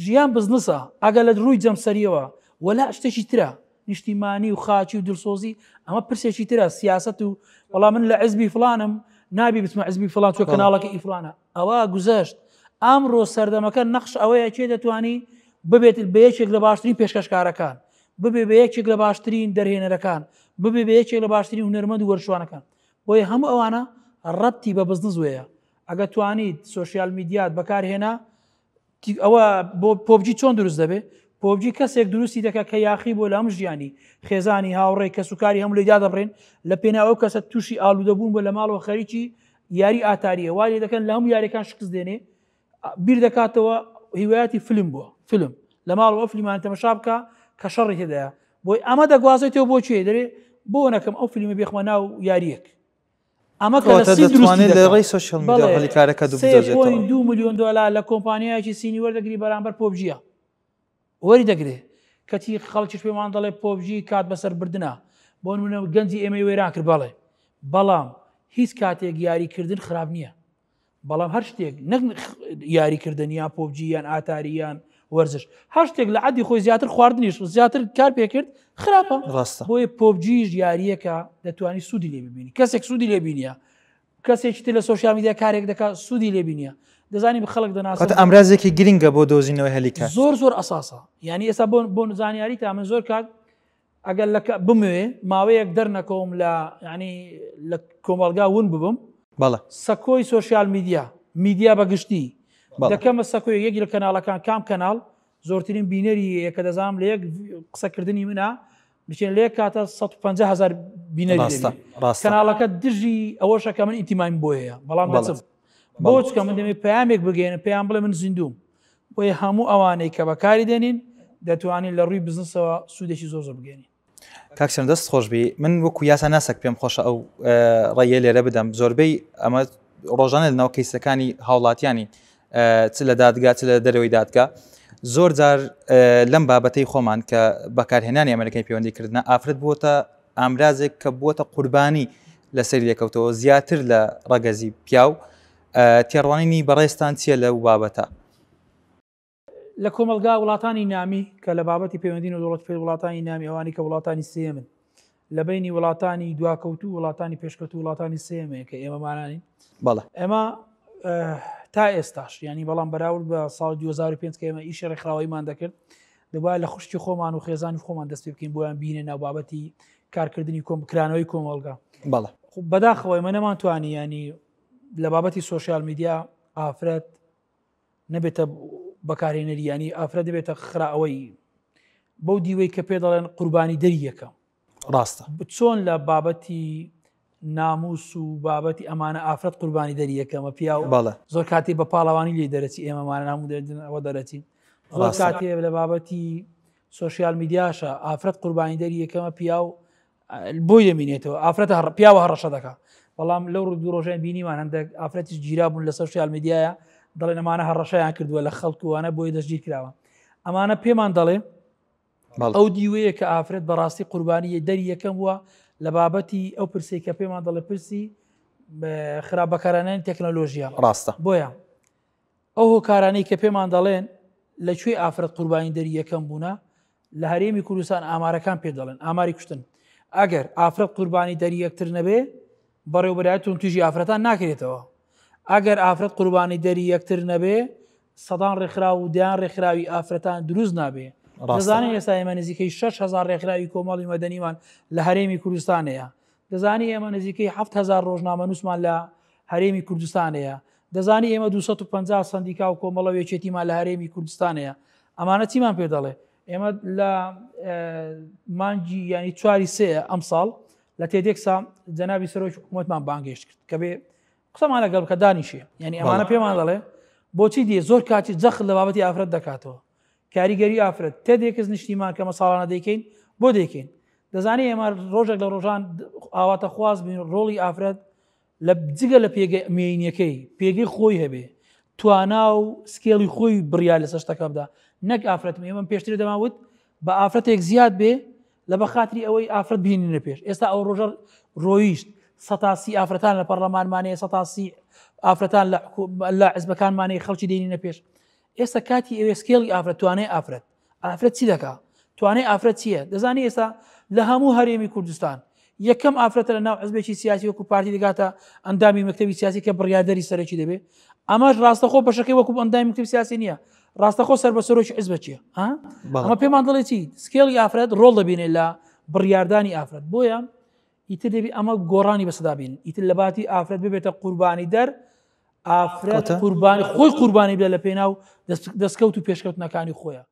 ژیان بزنسە ئەگە لە ڕووی جەمسەریەوە وەلا شتێکی ترە نیشتیمانی و خاچی و دڵسۆزی ئەمە پرسێکی ترە سیاست و وەڵام من لە حیزبی فڵانم نابی بچمە حیزبی فڵان چۆ کەناڵەکە ئیفڵانە ئەوە گوزەشت ئەمڕۆ سەردەمەکە نەخش ئەوەیە چێ دەتوانی ببێت بە یەکێک لە باشترین پێشکەشکارەکان ببێ بە یەکێک لە باشترین دەرهێنەرەکان ببێ بە یەکێک لە باشترین هونەرمەند و وەرشوانەکان بۆیە هەموو ئەوانە ڕەبتی بە بزنس وەیە ئەگە توانیت سوۆشیال میدیات بەکارهێنا ئەوە بۆ پۆبجی چۆن دروست دەبێت پۆبجی کەسێک دروستی دەکات کە یاخی بۆ لە هەم ژیانی خێزانی هاوڕێی کە سوکاری هەموو لێدا دەبڕێن لە پێناو ئەو کەسە تووشی ئالوودەبوون بۆ لە ماڵەوە خەریکی یاری ئاتاریە وای لێ دەکەن لە هەموو یاریەکان شکست دێنێ بیر دەکاتەوە هیوایەتی فیلم بووە فیلم لە ماڵەوە فیلمان تەمەشا بکە کە شەڕی تێدایە بۆی ئەمە دەگوازێتەوە بۆ چێ دەرێ بۆ نەکەم ئەو فیلمە بێخمە ناو یاریەک ئەمە کە دەتوانێت لە ڕێی سۆشیال میدیا هەلیکارەکە $3.2 ملیۆن لە کۆمپانیایەکی سینی وەردەگری بەرامبەر پۆبجیە وەری دەگرێت کەتی خەڵکیش پێمان دەڵێ پۆبجی کات بەسەر بردنە بۆ نمونە گەنجی ئێمەی وێران کرد بەڵێ بەڵام هیچ کاتێک یاریکردن خراپ نییە بەڵام هەر شتێک نەک یاریکردن یان پۆبجی یان ئاتاریان وەرزش هەر شتێک لە عەدی خۆی زیاتر خواردنیش زیاتر کار پێکرد خراپە بۆیە پۆبجیش یاریەکە دەتوانی سوودی لێ ببینی کەسێک سوودی لێ بینیە کەسێکی تر لە سوۆشیال میدیا کارێک دەکات سوودی لێ بینیە دەزانی بە خەڵک دەناسێت ئەمرازێکی گرنگە بۆ دۆزینەوەی هەلیکار زۆر ئەساسە یعنی ئێستا بۆ نزانیاری تا من زۆر کات ئەگەر بموێ ماوەیەک دەرنەکەوم لە ینی لە کۆمەڵگا ون ببم بەڵێ سەکۆی سوۆشیال میدیا بەگشتی دەکەمە سەکۆی یەکی لە کەناڵەکان کام کەناڵ زۆرترین بینەری کە دەزانم لە یەک قسەکردنی منە بچێن لێک کاتە 150,000 بینەری کەناڵەکە دژی ئەوەشە کە من ئیتیمایم بۆ هەیە بەڵام بەچم بۆ چکە من دەمێت پەیامێک بگەێنە پێیان بڵێ من زیندوم بۆیە هەموو ئەوانەی کە بەکاری دێنین دەتوانین لە ڕووی بزنسەوە سوودێکی زۆر بگەێنین کاکسیان دەست خۆشبی من وەکو یاسا ناسک پێم خۆشە ئەو ڕێیە لێرە بدەم زۆربەی ئەمە ڕۆژانە لەناو کەیسەکانی هاوڵاتیانی چ لە دادگا چ لە دەرەوەی دادگا زۆر جار لەم بابەتەی خۆمان کە بەکارهێنانی ئەمریکای پەیوەندیکردنە ئافرەت بووەتە ئامرازێک کە بووەتە قوربانی لە سەری لێکەوتەوە زیاتر لە ڕەگەزی پیاو تێڕوانینی بەڕێستان چییە لەو بابەتە لە کۆمەلگا وڵاتانی نامی کە لە بابەتی پەیوەندی و دەوڵەت پێ وڵاتانی نامی ئەوانی کە وڵاتانی سێمن لە بینی وڵاتانی دواکەوت و وڵاتانی پێشکەوت و وڵاتانی سێمەیە کە ئێمەمانانی بەڵێ ئێمە تا ئێستاش ینی بەڵام بەراورد بە ساڵ 2005 کە ئێمە ئیشی ڕێکخراوەیمان دەکرد دەبای لە خوشتی خۆمان و خێزانی خۆمان دەست پێ بکەین بۆیان بینێ ناو بابەتی کارکردنی کۆمکرانەوەی کۆمەڵگا بەڵێ بەداخەوەی منە نەمانتوانی ینی لە بابەتی سوۆشیال میدیا ئافرەت نەبێتە بەکارهێنەری ینی ئافرەت دەبێتە خراوەی بەو دیوەی کە پێ دەڵێن قوربانی دەریەکە ڕاستە چۆن لە بابەتی ناموس و بابەتی ئەمانە ئافرەت قوربانی دەریەکەمە پیا و زۆر کاتی بە پاڵەوانی لێ دەرەچی ئێمەمانە نامو ئەوە دەرەچین زۆر کاتێ لە بابەتی سوۆشیال میدیاشە ئافرەت قوربانی دەریەکەمە پیا و بۆی دەمینێتەوە ئافرەتە پیاوە هەڕەشە دەکات بەڵام لەو ڕوو ڕۆژێن بینیمان هەندێک ئافرەتیش گیرا بوون لە سوۆشیال میدیایە دەڵێن ئەمانە هەڕەشەیان کردووە لە خەڵکووانە بۆی دەستگیر کراوە ئەمانە پێمان دەڵێ ئەو دیوەیە کە ئافرەت بەڕاستی قوربانیە دەریەکەم وە لە بابەتی ئەو پرسی کە پێمان دەڵێ پرسی خراپبەکارانەی تەکنۆلۆژیا ڕاستە بۆیە ئەو هۆکارانەی کە پێمان دەڵێن لەکوێ ئافرەت قوربانی دەریەکەم بوونە لە هەرێمی کوردستان ئامارەکان پێ دەڵێن ئاماری کوشتن ئەگەر ئافرەت قوربانی دەریەکتر نەبێ بەڕێوەبەرایەتون توژی ئافرەتان ناکرێتەوە ئەگەر ئافرەت قوربانی دەریەکتر نەبێ سەدان ڕێکخراو و دیان ڕێکخراوی ئافرەتان دروست نابێ دەزانین ئێستا ئێمە نزیکەی 6,000 ڕێکخراوی کۆمەڵی مەدەنیمان لە هەرێمی کوردستانەیە دەزانی ئێمە نزیکەی 7,000 ڕۆژنامە نووسمان لە هەرێمی کوردستانەیە دەزانی ئێمە 250 سندیکا و کۆمەڵە وێچێتیمان لە هەرێمی کوردستانەیە ئەمانە چیمان پێ دەڵێ ئێمە لە مانگی ینی 4 ئەم ساڵ لە تێدێکسا جەنابی سەرۆکی حکوومەتمان بانگێشت کرد کە بێ قسەمان لەگەڵ بکە دانیشێ ینی ئەمانە پێمان دەڵێ بۆچی دێ زۆر کاتی جەخت لە بابەتی ئافرەت دەکاتەوە کاریگەری ئافرەت تێدێکس نیشتیمان کە مەساڵانە دەیکەین بۆ دەیکەین دەزانی ئێمە ڕۆژێک لە ڕۆژان ئاواتە خواست بین ڕۆڵی ئافرەت لە جگە لە مێینەکەی پێگەی خۆی هەبێ توانا و سکێڵی خۆی بڕیا لە سەشتەکە بدا نەک ئافرەت ئێمە پێشتر دەماوت بە ئافرەتێک زیاد بێ لە بەخاتری ئەوەی ئافرەت بینینە پێش ئێستا ئەو ڕۆژە ڕۆیشت سەتاسی ئافرەتان لە پەرلەمانمانەیە سەتاسی ئافرەتان لە حیزبەکانمانەیە خەڵکی دێنینە پێش ئێستا کاتی ئێوێ سکێڵی ئافرەت توانێ ئافرەت چی دەکا توانێ ئافرەت چییە دەزانی ئێستا لە هەموو هەرێمی کوردستان یەکەم ئافرەتە لە ناو حزبێکی سیاسی وەکو پارتی دەگاتە ئەندامی مەکتەبی سیاسی کە بڕیادەری سەرەکی دەبێت ئەمەش ڕاستەخۆ بەشەکەی وەکو ئەندامی مەکتەبی سیاسی نییە ڕاستەخۆ سەر بە سەرۆکی حزب چییە ئەمە پێمان دەڵێ چی سکێڵی ئافرەت ڕۆڵ دەبینێت لە بڕیاردانی ئافرەت بۆیە ئیتر دەبی ئەمە گۆڕانی بەسەدا بین ئیتر لە باتی ئافرەت ببێتە قوربانی دەر ئافرەت قوربانی خۆی قوربانی بێت لە پێناو دەستکەوت و پێشکەوتنەکانی خۆیە